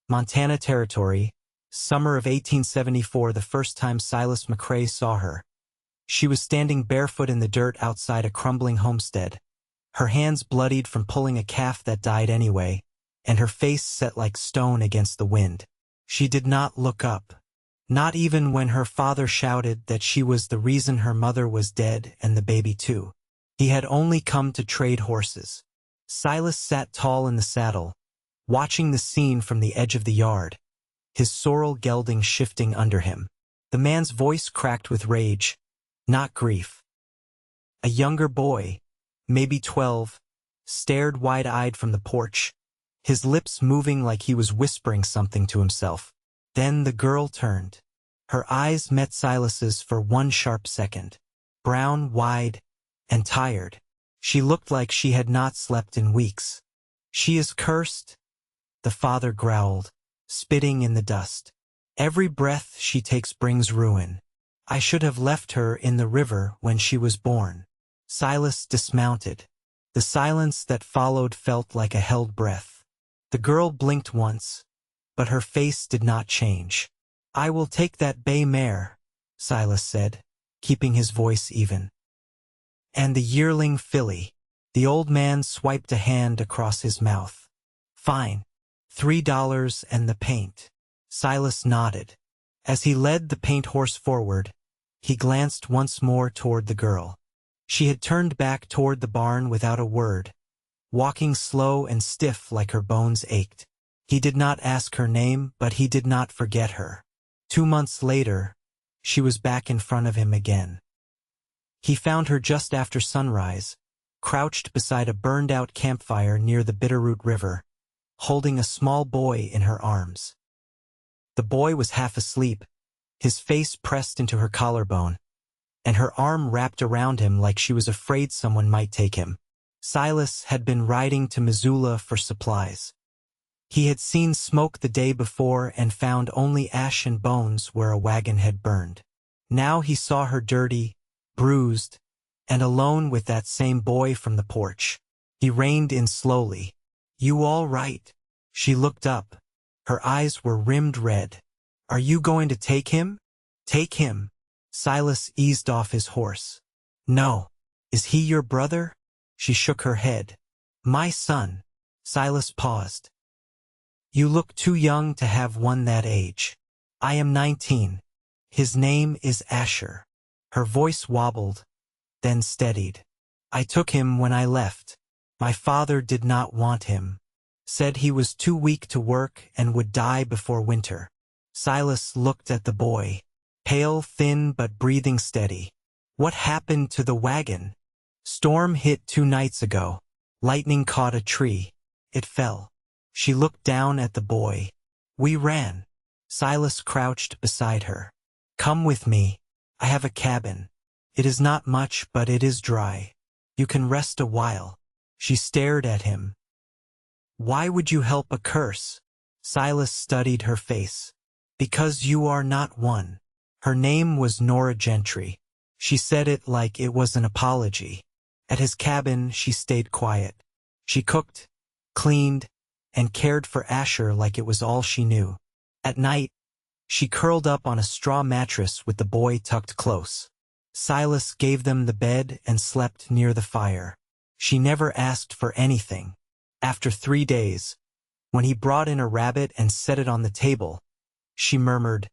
Montana Territory, summer of 1874, the first time Silas McRae saw her. She was standing barefoot in the dirt outside a crumbling homestead, her hands bloodied from pulling a calf that died anyway, and her face set like stone against the wind. She did not look up, not even when her father shouted that she was the reason her mother was dead and the baby too. He had only come to trade horses. Silas sat tall in the saddle, watching the scene from the edge of the yard, his sorrel gelding shifting under him. The man's voice cracked with rage, not grief. A younger boy, maybe 12, stared wide-eyed from the porch, his lips moving like he was whispering something to himself. Then the girl turned. Her eyes met Silas's for one sharp second, brown, wide, and tired. She looked like she had not slept in weeks. "She is cursed," the father growled, spitting in the dust. "Every breath she takes brings ruin. I should have left her in the river when she was born." Silas dismounted. The silence that followed felt like a held breath. The girl blinked once, but her face did not change. "I will take that bay mare," Silas said, keeping his voice even. "And the yearling filly." The old man swiped a hand across his mouth. "Fine. $3 and the paint." Silas nodded. As he led the paint horse forward, he glanced once more toward the girl. She had turned back toward the barn without a word, walking slow and stiff like her bones ached. He did not ask her name, but he did not forget her. 2 months later, she was back in front of him again. He found her just after sunrise, crouched beside a burned-out campfire near the Bitterroot River, holding a small boy in her arms. The boy was half asleep, his face pressed into her collarbone, and her arm wrapped around him like she was afraid someone might take him. Silas had been riding to Missoula for supplies. He had seen smoke the day before and found only ash and bones where a wagon had burned. Now he saw her dirty, bruised, and alone with that same boy from the porch. He reined in slowly. "You all right?" She looked up. Her eyes were rimmed red. "Are you going to take him?" "Take him?" Silas eased off his horse. "No. Is he your brother?" She shook her head. "My son." Silas paused. "You look too young to have one that age." "I am 19. His name is Asher." Her voice wobbled, then steadied. "I took him when I left. My father did not want him. Said he was too weak to work and would die before winter." Silas looked at the boy, pale, thin, but breathing steady. "What happened to the wagon?" "Storm hit 2 nights ago. Lightning caught a tree. It fell." She looked down at the boy. "We ran." Silas crouched beside her. "Come with me. I have a cabin. It is not much, but it is dry. You can rest a while." She stared at him. "Why would you help a curse?" Silas studied her face. "Because you are not one." Her name was Norah Gentry. She said it like it was an apology. At his cabin, she stayed quiet. She cooked, cleaned, and cared for Asher like it was all she knew. At night, she curled up on a straw mattress with the boy tucked close. Silas gave them the bed and slept near the fire. She never asked for anything. After 3 days, when he brought in a rabbit and set it on the table, she murmured,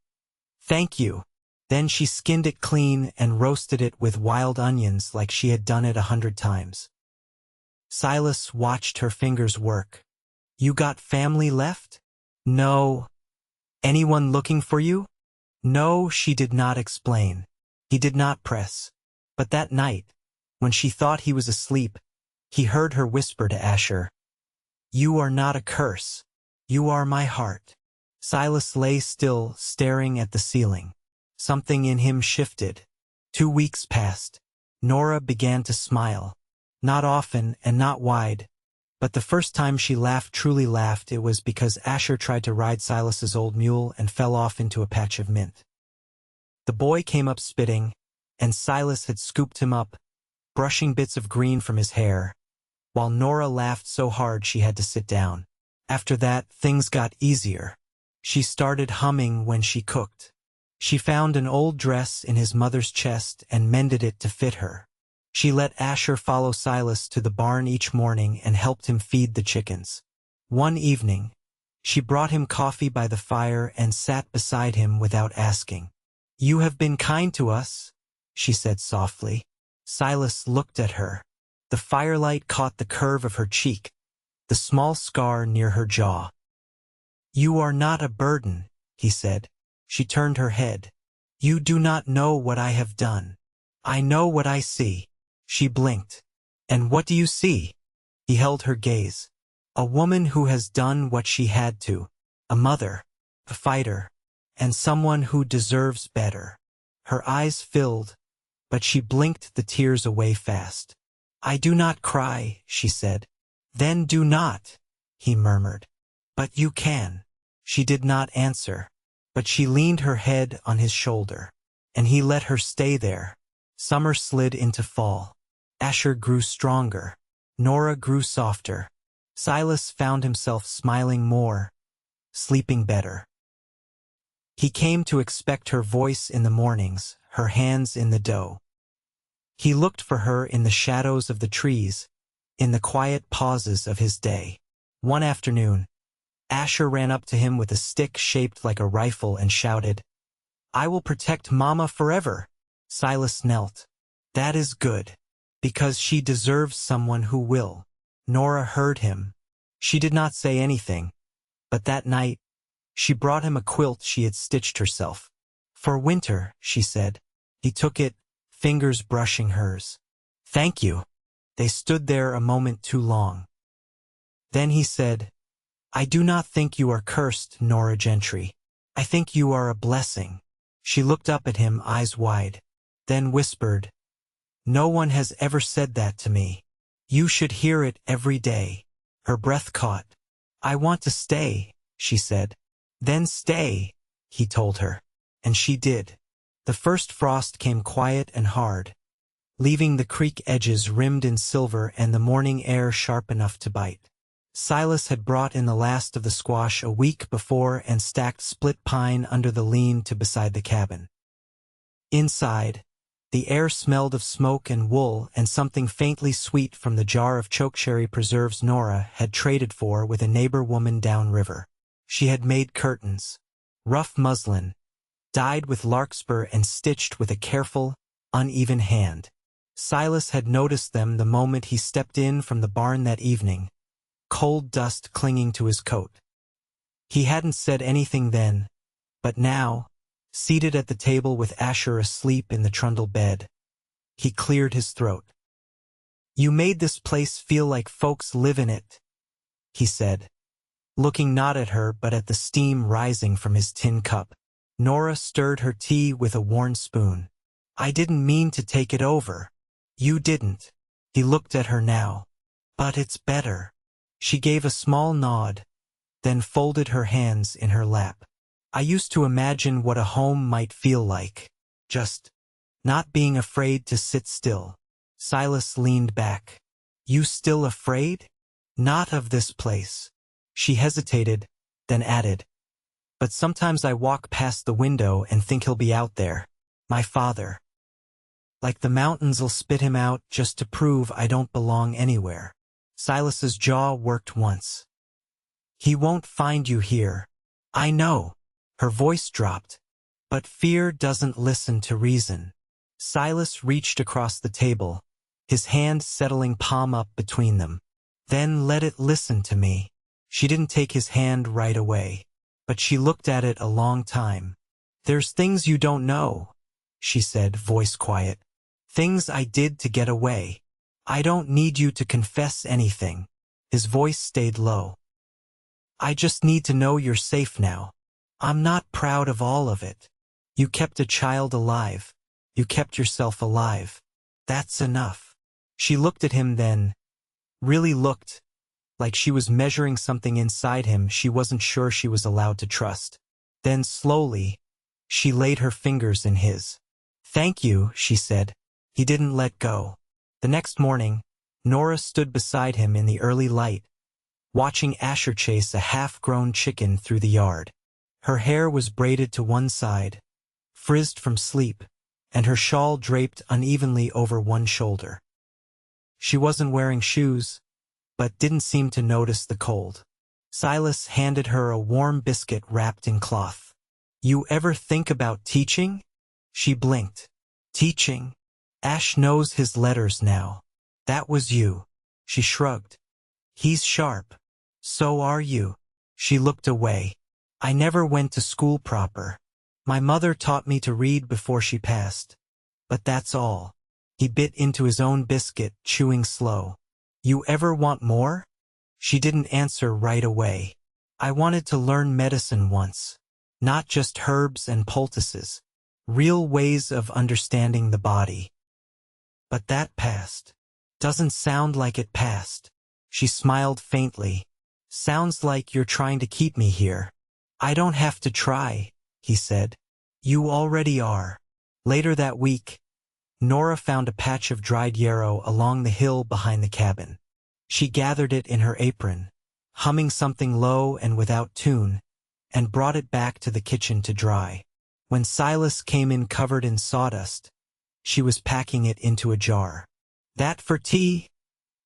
"Thank you." Then she skinned it clean and roasted it with wild onions like she had done it 100 times. Silas watched her fingers work. "You got family left?" "No." "Anyone looking for you?" "No," she did not explain. He did not press. But that night, when she thought he was asleep, he heard her whisper to Asher, "You are not a curse. You are my heart." Silas lay still, staring at the ceiling. Something in him shifted. 2 weeks passed. Norah began to smile. Not often and not wide, but the first time she truly laughed, it was because Asher tried to ride Silas's old mule and fell off into a patch of mint. The boy came up spitting, and Silas had scooped him up, brushing bits of green from his hair, while Norah laughed so hard she had to sit down. After that, things got easier. She started humming when she cooked. She found an old dress in his mother's chest and mended it to fit her. She let Asher follow Silas to the barn each morning and helped him feed the chickens. One evening, she brought him coffee by the fire and sat beside him without asking. "You have been kind to us," she said softly. Silas looked at her. The firelight caught the curve of her cheek, the small scar near her jaw. "You are not a burden," he said. She turned her head. "You do not know what I have done. I know what I see." She blinked. "And what do you see?" He held her gaze. "A woman who has done what she had to. A mother, a fighter, and someone who deserves better." Her eyes filled, but she blinked the tears away fast. "I do not cry," she said. "Then do not," he murmured. "But you can." She did not answer, but she leaned her head on his shoulder, and he let her stay there. Summer slid into fall. Asher grew stronger. Norah grew softer. Silas found himself smiling more, sleeping better. He came to expect her voice in the mornings, her hands in the dough. He looked for her in the shadows of the trees, in the quiet pauses of his day. One afternoon, Asher ran up to him with a stick shaped like a rifle and shouted, "I will protect Mama forever." Silas knelt. "That is good, because she deserves someone who will." Norah heard him. She did not say anything, but that night, she brought him a quilt she had stitched herself. "For winter," she said. He took it, fingers brushing hers. "Thank you." They stood there a moment too long. Then he said, "I do not think you are cursed, Norah Gentry. I think you are a blessing." She looked up at him, eyes wide, then whispered, "No one has ever said that to me. You should hear it every day." Her breath caught. "I want to stay," she said. "Then stay," he told her. And she did. The first frost came quiet and hard, leaving the creek edges rimmed in silver and the morning air sharp enough to bite. Silas had brought in the last of the squash a week before and stacked split pine under the lean-to beside the cabin. Inside, the air smelled of smoke and wool and something faintly sweet from the jar of chokecherry preserves Norah had traded for with a neighbor woman downriver. She had made curtains, rough muslin, dyed with larkspur and stitched with a careful, uneven hand. Silas had noticed them the moment he stepped in from the barn that evening, cold dust clinging to his coat. He hadn't said anything then, but now, seated at the table with Asher asleep in the trundle bed, he cleared his throat. "You made this place feel like folks live in it," he said, looking not at her but at the steam rising from his tin cup. Norah stirred her tea with a worn spoon. "I didn't mean to take it over." "You didn't." He looked at her now. "But it's better." She gave a small nod, then folded her hands in her lap. "I used to imagine what a home might feel like. Just not being afraid to sit still." Silas leaned back. "You still afraid?" "Not of this place." She hesitated, then added, "But sometimes I walk past the window and think he'll be out there. My father. Like the mountains'll spit him out just to prove I don't belong anywhere." Silas's jaw worked once. "He won't find you here." "I know." Her voice dropped. "But fear doesn't listen to reason." Silas reached across the table, his hand settling palm up between them. "Then let it listen to me." She didn't take his hand right away, but she looked at it a long time. "There's things you don't know," she said, voice quiet. "Things I did to get away. I don't need you to confess anything." His voice stayed low. "I just need to know you're safe now. I'm not proud of all of it. You kept a child alive. You kept yourself alive. That's enough." She looked at him then, really looked, like she was measuring something inside him she wasn't sure she was allowed to trust. Then slowly, she laid her fingers in his. "Thank you," she said. He didn't let go. The next morning, Norah stood beside him in the early light, watching Asher chase a half-grown chicken through the yard. Her hair was braided to one side, frizzed from sleep, and her shawl draped unevenly over one shoulder. She wasn't wearing shoes, but didn't seem to notice the cold. Silas handed her a warm biscuit wrapped in cloth. "You ever think about teaching?" She blinked. "Teaching? Ash knows his letters now. That was you." She shrugged. "He's sharp. So are you." She looked away. "I never went to school proper. My mother taught me to read before she passed. But that's all." He bit into his own biscuit, chewing slow. "You ever want more?" She didn't answer right away. "I wanted to learn medicine once. Not just herbs and poultices. Real ways of understanding the body. But that passed." "Doesn't sound like it passed." She smiled faintly. "Sounds like you're trying to keep me here." "I don't have to try," he said. "You already are." Later that week, Norah found a patch of dried yarrow along the hill behind the cabin. She gathered it in her apron, humming something low and without tune, and brought it back to the kitchen to dry. When Silas came in covered in sawdust, she was packing it into a jar. "That for tea?"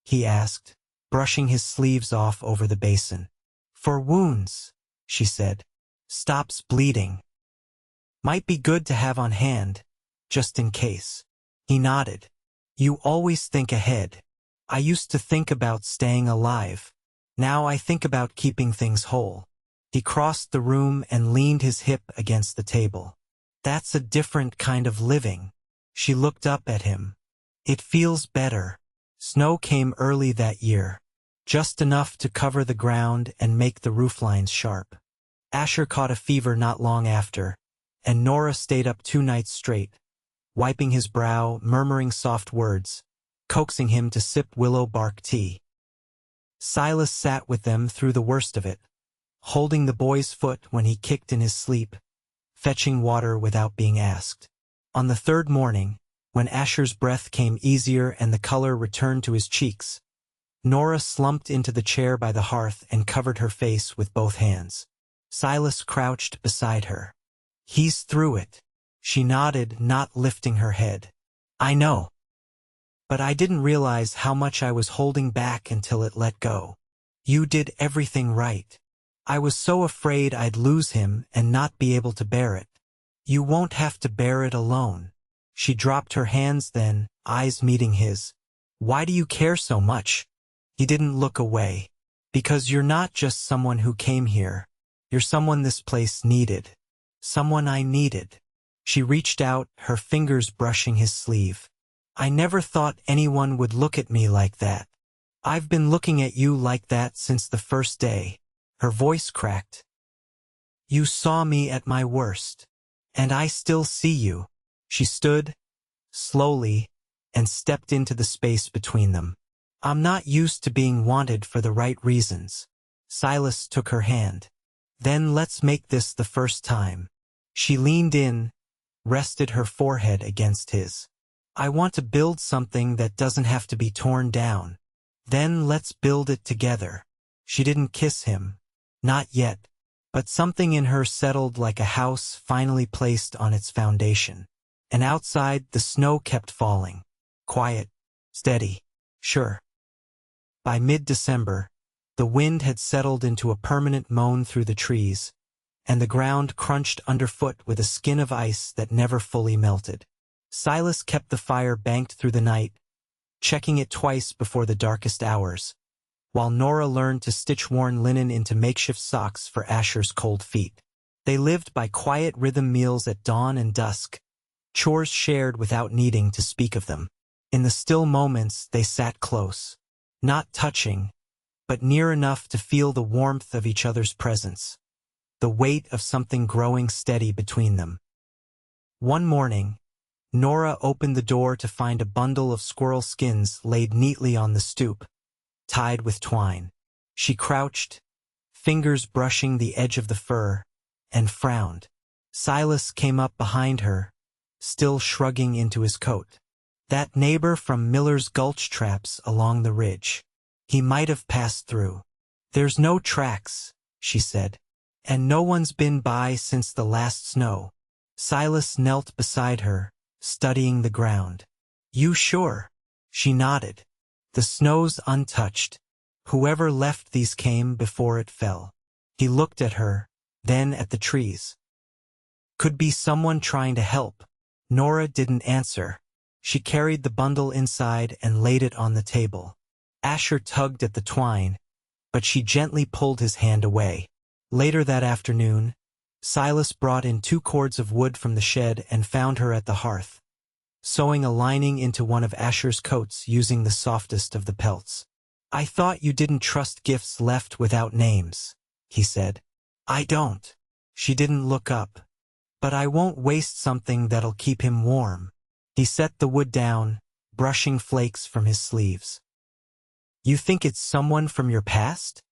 he asked, brushing his sleeves off over the basin. "For wounds," she said. "Stops bleeding. Might be good to have on hand, just in case." He nodded. "You always think ahead. I used to think about staying alive. Now I think about keeping things whole." He crossed the room and leaned his hip against the table. "That's a different kind of living." She looked up at him. "It feels better." Snow came early that year, just enough to cover the ground and make the rooflines sharp. Asher caught a fever not long after, and Norah stayed up 2 nights straight, wiping his brow, murmuring soft words, coaxing him to sip willow bark tea. Silas sat with them through the worst of it, holding the boy's foot when he kicked in his sleep, fetching water without being asked. On the 3rd morning, when Asher's breath came easier and the color returned to his cheeks, Norah slumped into the chair by the hearth and covered her face with both hands. Silas crouched beside her. "He's through it." She nodded, not lifting her head. "I know. But I didn't realize how much I was holding back until it let go. You did everything right. I was so afraid I'd lose him and not be able to bear it. You won't have to bear it alone." She dropped her hands then, eyes meeting his. "Why do you care so much?" He didn't look away. "Because you're not just someone who came here. You're someone this place needed. Someone I needed." She reached out, her fingers brushing his sleeve. "I never thought anyone would look at me like that. I've been looking at you like that since the first day." Her voice cracked. "You saw me at my worst. And I still see you." She stood, slowly, and stepped into the space between them. "I'm not used to being wanted for the right reasons." Silas took her hand. "Then let's make this the first time." She leaned in, rested her forehead against his. "I want to build something that doesn't have to be torn down. Then let's build it together." She didn't kiss him. Not yet. But something in her settled like a house finally placed on its foundation. And outside, the snow kept falling. Quiet. Steady. Sure. By mid-December, the wind had settled into a permanent moan through the trees, and the ground crunched underfoot with a skin of ice that never fully melted. Silas kept the fire banked through the night, checking it twice before the darkest hours, while Norah learned to stitch worn linen into makeshift socks for Asher's cold feet. They lived by quiet rhythm meals at dawn and dusk, chores shared without needing to speak of them. In the still moments, they sat close, not touching, but near enough to feel the warmth of each other's presence, the weight of something growing steady between them. One morning, Norah opened the door to find a bundle of squirrel skins laid neatly on the stoop, tied with twine. She crouched, fingers brushing the edge of the fur, and frowned. Silas came up behind her, still shrugging into his coat. "That neighbor from Miller's Gulch traps along the ridge. He might have passed through." "There's no tracks," she said. And no one's been by since the last snow. Silas knelt beside her, studying the ground. You sure? She nodded. The snow's untouched. Whoever left these came before it fell. He looked at her, then at the trees. Could be someone trying to help. Norah didn't answer. She carried the bundle inside and laid it on the table. Asher tugged at the twine, but she gently pulled his hand away. Later that afternoon, Silas brought in 2 cords of wood from the shed and found her at the hearth, sewing a lining into one of Asher's coats using the softest of the pelts. I thought you didn't trust gifts left without names, he said. I don't. She didn't look up. But I won't waste something that'll keep him warm. He set the wood down, brushing flakes from his sleeves. You think it's someone from your past?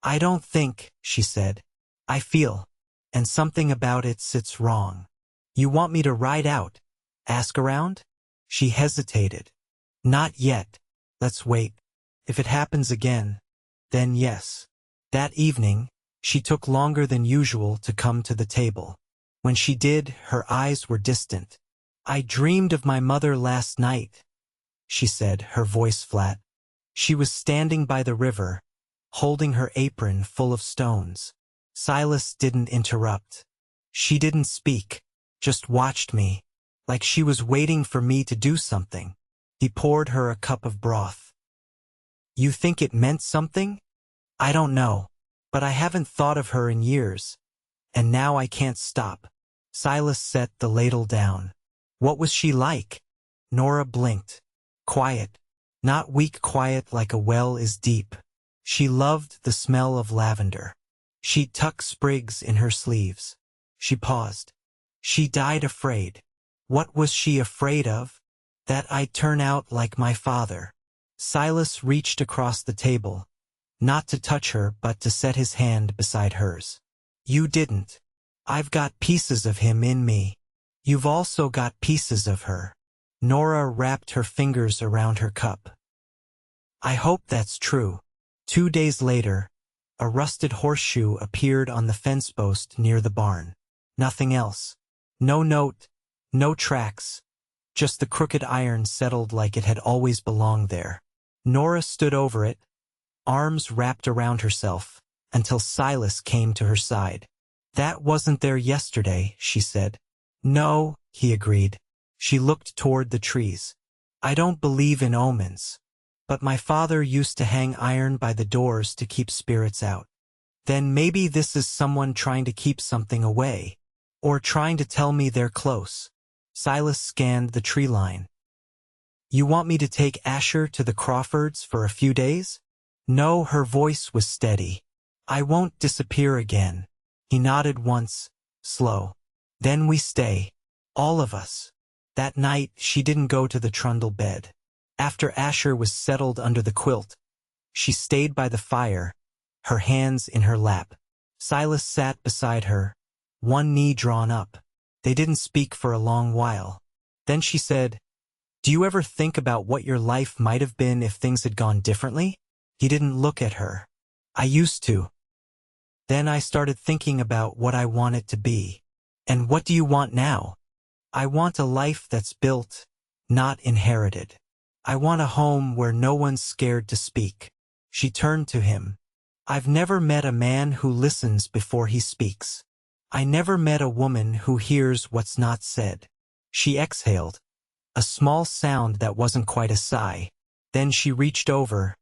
I don't think, she said. I feel, and something about it sits wrong. You want me to ride out? Ask around? She hesitated. Not yet. Let's wait. If it happens again, then yes. That evening, she took longer than usual to come to the table. When she did, her eyes were distant. I dreamed of my mother last night, she said, her voice flat. She was standing by the river, holding her apron full of stones. Silas didn't interrupt. She didn't speak, just watched me, like she was waiting for me to do something. He poured her a cup of broth. You think it meant something? I don't know, but I haven't thought of her in years, and now I can't stop. Silas set the ladle down. What was she like? Norah blinked. Quiet. Not weak quiet like a well is deep. She loved the smell of lavender. She'd tuck sprigs in her sleeves. She paused. She died afraid. What was she afraid of? That I'd turn out like my father. Silas reached across the table, not to touch her but to set his hand beside hers. You didn't. I've got pieces of him in me. You've also got pieces of her. Norah wrapped her fingers around her cup. I hope that's true. 2 days later, a rusted horseshoe appeared on the fence post near the barn. Nothing else. No note, no tracks. Just the crooked iron settled like it had always belonged there. Norah stood over it, arms wrapped around herself, until Silas came to her side. That wasn't there yesterday, she said. No, he agreed. She looked toward the trees. I don't believe in omens, but my father used to hang iron by the doors to keep spirits out. Then maybe this is someone trying to keep something away, or trying to tell me they're close. Silas scanned the tree line. You want me to take Asher to the Crawfords for a few days? No, her voice was steady. I won't disappear again. He nodded once, slow. Then we stay. All of us. That night, she didn't go to the trundle bed. After Asher was settled under the quilt, she stayed by the fire, her hands in her lap. Silas sat beside her, one knee drawn up. They didn't speak for a long while. Then she said, Do you ever think about what your life might have been if things had gone differently? He didn't look at her. I used to. Then I started thinking about what I want it to be. And what do you want now? I want a life that's built, not inherited. I want a home where no one's scared to speak. She turned to him. I've never met a man who listens before he speaks. I never met a woman who hears what's not said. She exhaled, a small sound that wasn't quite a sigh. Then she reached over,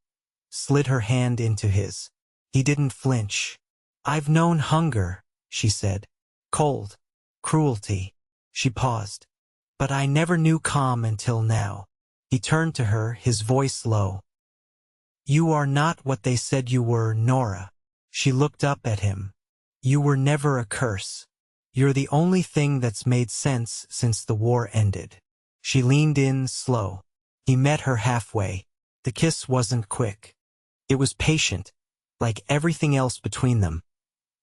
slid her hand into his. He didn't flinch. I've known hunger, she said. Cold. Cruelty. She paused. But I never knew calm until now. He turned to her, his voice low. You are not what they said you were, Norah. She looked up at him. You were never a curse. You're the only thing that's made sense since the war ended. She leaned in, slow. He met her halfway. The kiss wasn't quick. It was patient, like everything else between them.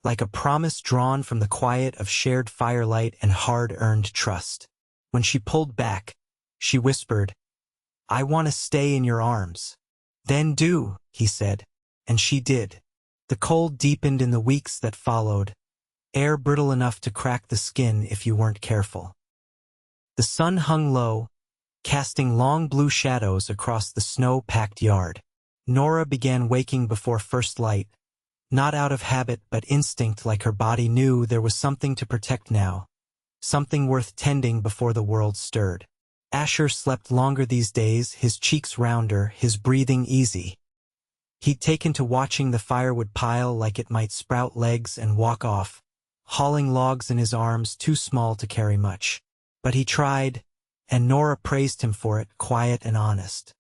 Like a promise drawn from the quiet of shared firelight and hard-earned trust. When she pulled back, she whispered, I want to stay in your arms. Then do, he said, and she did. The cold deepened in the weeks that followed, air brittle enough to crack the skin if you weren't careful. The sun hung low, casting long blue shadows across the snow-packed yard. Norah began waking before first light, not out of habit but instinct, like her body knew there was something to protect now, something worth tending before the world stirred. Asher slept longer these days, his cheeks rounder, his breathing easy. He'd taken to watching the firewood pile like it might sprout legs and walk off, hauling logs in his arms too small to carry much. But he tried, and Norah praised him for it, quiet and honest.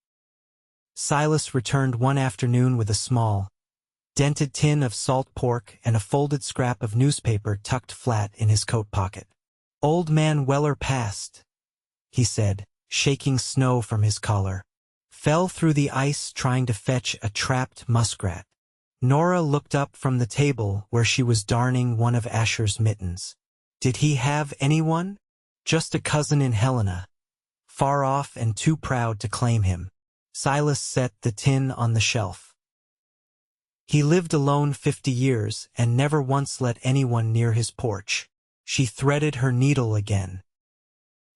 Silas returned one afternoon with a small, dented tin of salt pork and a folded scrap of newspaper tucked flat in his coat pocket. "Old man Weller passed," he said, shaking snow from his collar. "Fell through the ice trying to fetch a trapped muskrat." Norah looked up from the table where she was darning one of Asher's mittens. Did he have anyone? Just a cousin in Helena, far off and too proud to claim him. Silas set the tin on the shelf. He lived alone 50 years and never once let anyone near his porch. She threaded her needle again.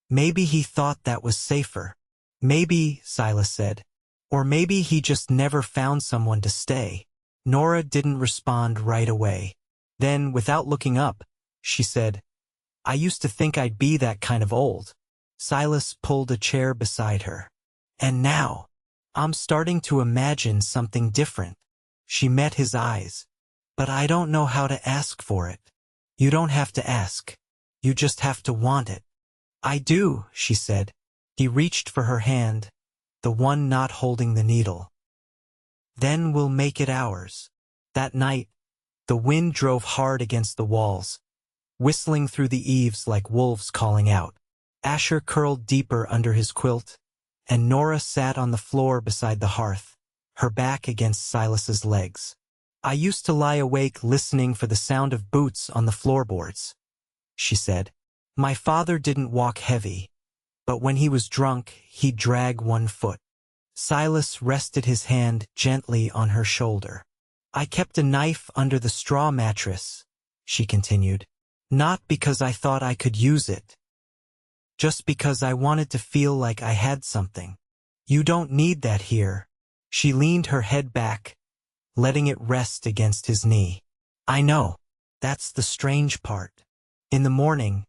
Maybe he thought that was safer. Maybe, Silas said. Or maybe he just never found someone to stay. Norah didn't respond right away. Then, without looking up, she said, "I used to think I'd be that kind of old." Silas pulled a chair beside her. "And now, I'm starting to imagine something different." She met his eyes. "But I don't know how to ask for it." "You don't have to ask. You just have to want it." "I do," she said. He reached for her hand, the one not holding the needle. "Then we'll make it ours." That night, the wind drove hard against the walls, whistling through the eaves like wolves calling out. Asher curled deeper under his quilt, and Norah sat on the floor beside the hearth, her back against Silas's legs. "I used to lie awake listening for the sound of boots on the floorboards," she said. "My father didn't walk heavy, but when he was drunk, he'd drag one foot." Silas rested his hand gently on her shoulder. "I kept a knife under the straw mattress," she continued, "not because I thought I could use it, just because I wanted to feel like I had something. You don't need that here." She leaned her head back, letting it rest against his knee. "I know. That's the strange part." In the morning,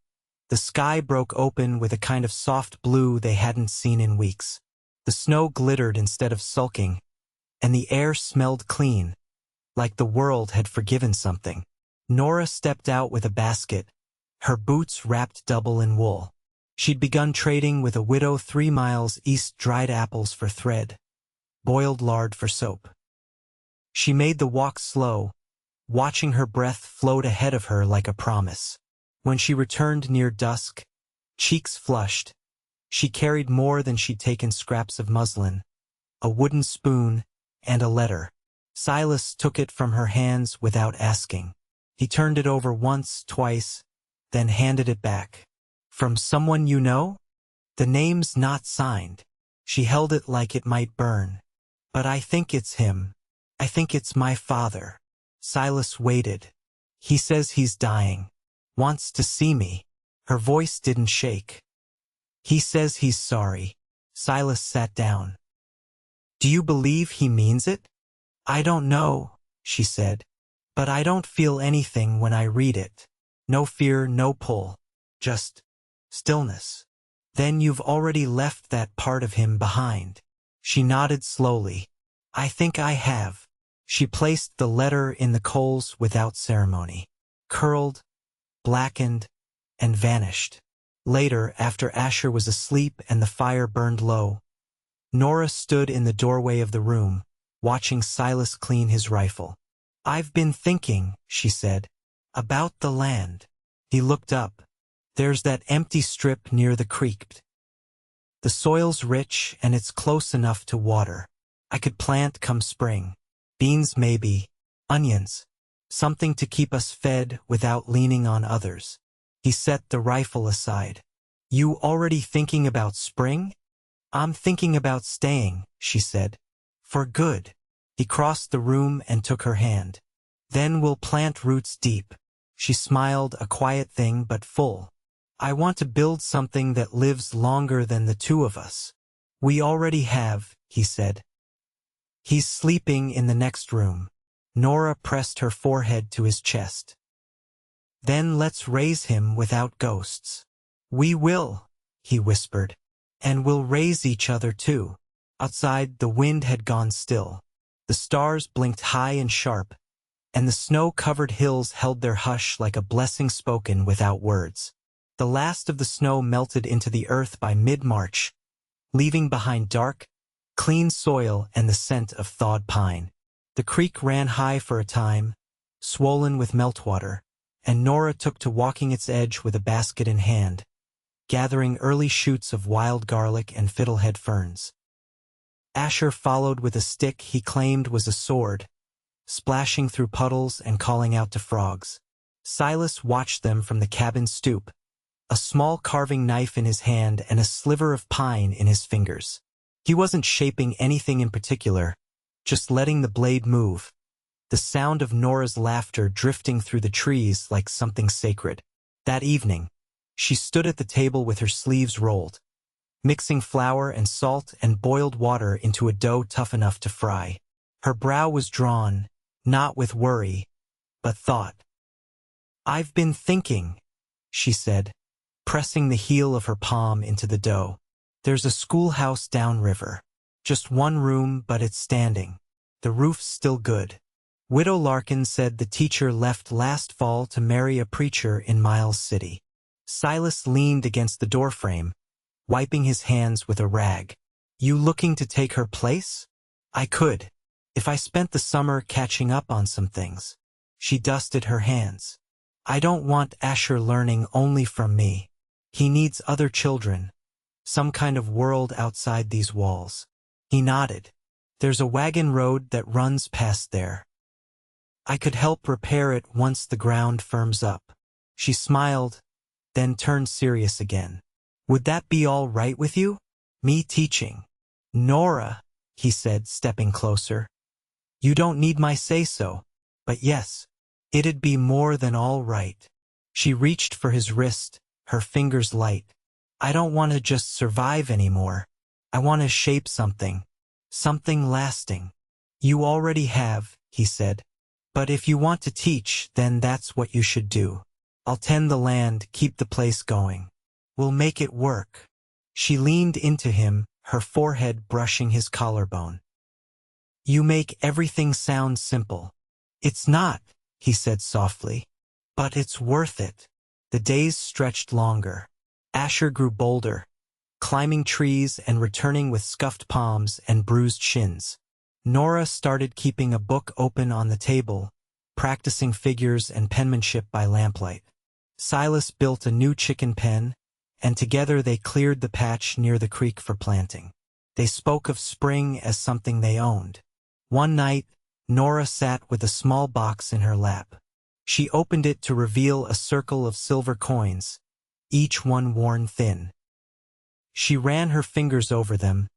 the sky broke open with a kind of soft blue they hadn't seen in weeks. The snow glittered instead of sulking, and the air smelled clean, like the world had forgiven something. Norah stepped out with a basket, her boots wrapped double in wool. She'd begun trading with a widow 3 miles east, dried apples for thread, boiled lard for soap. She made the walk slow, watching her breath float ahead of her like a promise. When she returned near dusk, cheeks flushed, she carried more than she'd taken: scraps of muslin, a wooden spoon, and a letter. Silas took it from her hands without asking. He turned it over once, twice, then handed it back. "From someone you know?" "The name's not signed." She held it like it might burn. "But I think it's him. I think it's my father." Silas waited. "He says he's dying. Wants to see me." Her voice didn't shake. "He says he's sorry." Silas sat down. "Do you believe he means it?" "I don't know," she said. "But I don't feel anything when I read it. No fear, no pull. Just stillness." "Then you've already left that part of him behind." She nodded slowly. "I think I have." She placed the letter in the coals without ceremony, curled, blackened, and vanished. Later, after Asher was asleep and the fire burned low, Norah stood in the doorway of the room, watching Silas clean his rifle. "I've been thinking," she said, "about the land." He looked up. "There's that empty strip near the creek. The soil's rich and it's close enough to water. I could plant come spring. Beans maybe, onions. Something to keep us fed without leaning on others." He set the rifle aside. "You already thinking about spring?" "I'm thinking about staying," she said. "For good." He crossed the room and took her hand. "Then we'll plant roots deep." She smiled, a quiet thing but full. I want to build something that lives longer than the two of us. We already have, he said. He's sleeping in the next room. Norah pressed her forehead to his chest. Then let's raise him without ghosts. We will, he whispered. And we'll raise each other too. Outside, the wind had gone still. The stars blinked high and sharp, and the snow-covered hills held their hush like a blessing spoken without words. The last of the snow melted into the earth by mid-March, leaving behind dark, clean soil and the scent of thawed pine. The creek ran high for a time, swollen with meltwater, and Norah took to walking its edge with a basket in hand, gathering early shoots of wild garlic and fiddlehead ferns. Asher followed with a stick he claimed was a sword, splashing through puddles and calling out to frogs. Silas watched them from the cabin stoop, a small carving knife in his hand and a sliver of pine in his fingers. He wasn't shaping anything in particular, just letting the blade move, the sound of Norah's laughter drifting through the trees like something sacred. That evening, she stood at the table with her sleeves rolled, mixing flour and salt and boiled water into a dough tough enough to fry. Her brow was drawn, not with worry, but thought. I've been thinking, she said, pressing the heel of her palm into the dough. There's a schoolhouse downriver. Just one room, but it's standing. The roof's still good. Widow Larkin said the teacher left last fall to marry a preacher in Miles City. Silas leaned against the doorframe, wiping his hands with a rag. You looking to take her place? I could, if I spent the summer catching up on some things. She dusted her hands. I don't want Asher learning only from me. He needs other children, some kind of world outside these walls. He nodded. There's a wagon road that runs past there. I could help repair it once the ground firms up. She smiled, then turned serious again. Would that be all right with you? Me teaching? Norah, he said, stepping closer. You don't need my say-so, but yes, it'd be more than all right. She reached for his wrist, her fingers light. I don't want to just survive anymore. I want to shape something lasting. You already have, he said. But if you want to teach, then that's what you should do. I'll tend the land, keep the place going. We'll make it work. She leaned into him, her forehead brushing his collarbone. You make everything sound simple. It's not, he said softly. But it's worth it. The days stretched longer. Asher grew bolder, climbing trees and returning with scuffed palms and bruised shins. Norah started keeping a book open on the table, practicing figures and penmanship by lamplight. Silas built a new chicken pen, and together they cleared the patch near the creek for planting. They spoke of spring as something they owned. One night, Norah sat with a small box in her lap. She opened it to reveal a circle of silver coins, each one worn thin. She ran her fingers over them,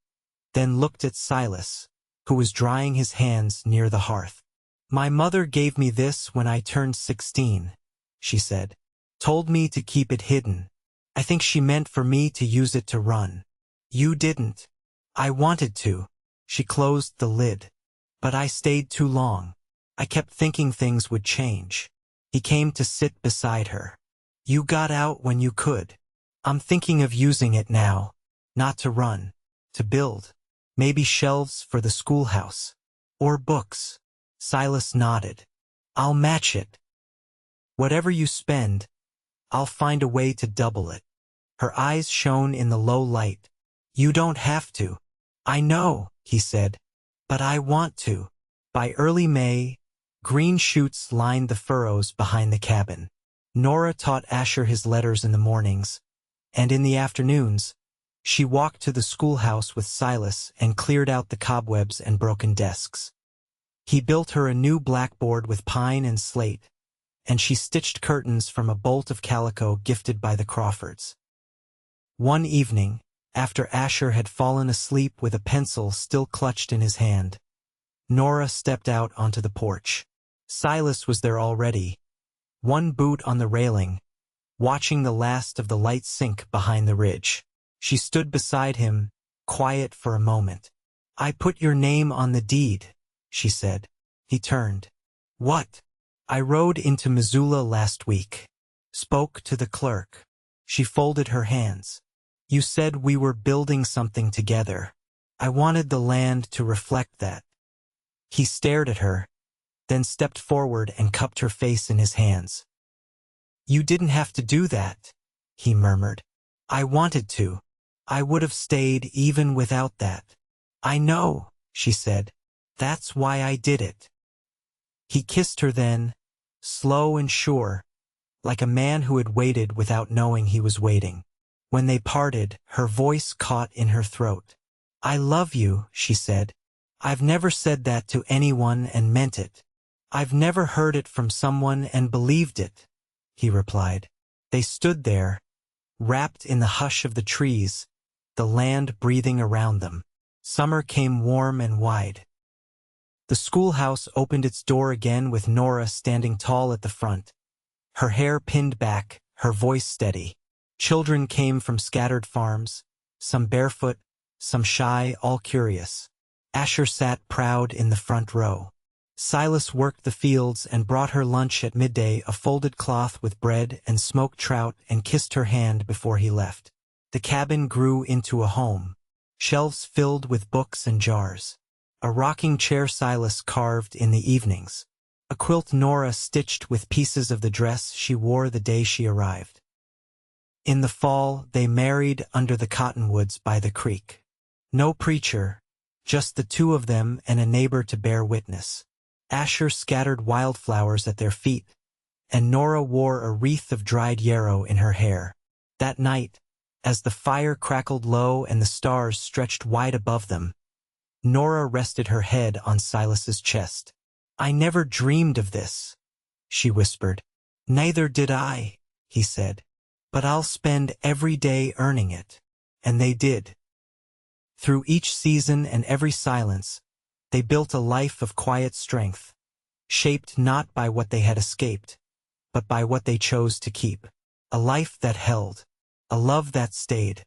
then looked at Silas, who was drying his hands near the hearth. My mother gave me this when I turned 16, she said. Told me to keep it hidden. I think she meant for me to use it to run. You didn't. I wanted to. She closed the lid. But I stayed too long. I kept thinking things would change. He came to sit beside her. You got out when you could. I'm thinking of using it now. Not to run. To build. Maybe shelves for the schoolhouse. Or books. Silas nodded. I'll match it. Whatever you spend, I'll find a way to double it. Her eyes shone in the low light. You don't have to. I know, he said. But I want to. By early May, green shoots lined the furrows behind the cabin. Norah taught Asher his letters in the mornings, and in the afternoons, she walked to the schoolhouse with Silas and cleared out the cobwebs and broken desks. He built her a new blackboard with pine and slate, and she stitched curtains from a bolt of calico gifted by the Crawfords. One evening, after Asher had fallen asleep with a pencil still clutched in his hand, Norah stepped out onto the porch. Silas was there already, one boot on the railing, watching the last of the light sink behind the ridge. She stood beside him, quiet for a moment. "I put your name on the deed," she said. He turned. "What?" "I rode into Missoula last week. Spoke to the clerk." She folded her hands. "You said we were building something together. I wanted the land to reflect that." He stared at her, then stepped forward and cupped her face in his hands. "You didn't have to do that," he murmured. "I wanted to. I would have stayed even without that." "I know," she said. "That's why I did it." He kissed her then, slow and sure, like a man who had waited without knowing he was waiting. When they parted, her voice caught in her throat. "I love you," she said. "I've never said that to anyone and meant it. I've never heard it from someone and believed it," he replied. They stood there, wrapped in the hush of the trees, the land breathing around them. Summer came warm and wide. The schoolhouse opened its door again with Norah standing tall at the front, her hair pinned back, her voice steady. Children came from scattered farms, some barefoot, some shy, all curious. Asher sat proud in the front row. Silas worked the fields and brought her lunch at midday, a folded cloth with bread and smoked trout, and kissed her hand before he left. The cabin grew into a home, shelves filled with books and jars. A rocking chair Silas carved in the evenings. A quilt Norah stitched with pieces of the dress she wore the day she arrived. In the fall, they married under the cottonwoods by the creek. No preacher, just the two of them and a neighbor to bear witness. Asher scattered wildflowers at their feet, and Norah wore a wreath of dried yarrow in her hair. That night, as the fire crackled low and the stars stretched wide above them, Norah rested her head on Silas's chest. "I never dreamed of this," she whispered. "Neither did I," he said. "But I'll spend every day earning it." And they did. Through each season and every silence, they built a life of quiet strength, shaped not by what they had escaped, but by what they chose to keep. A life that held, a love that stayed,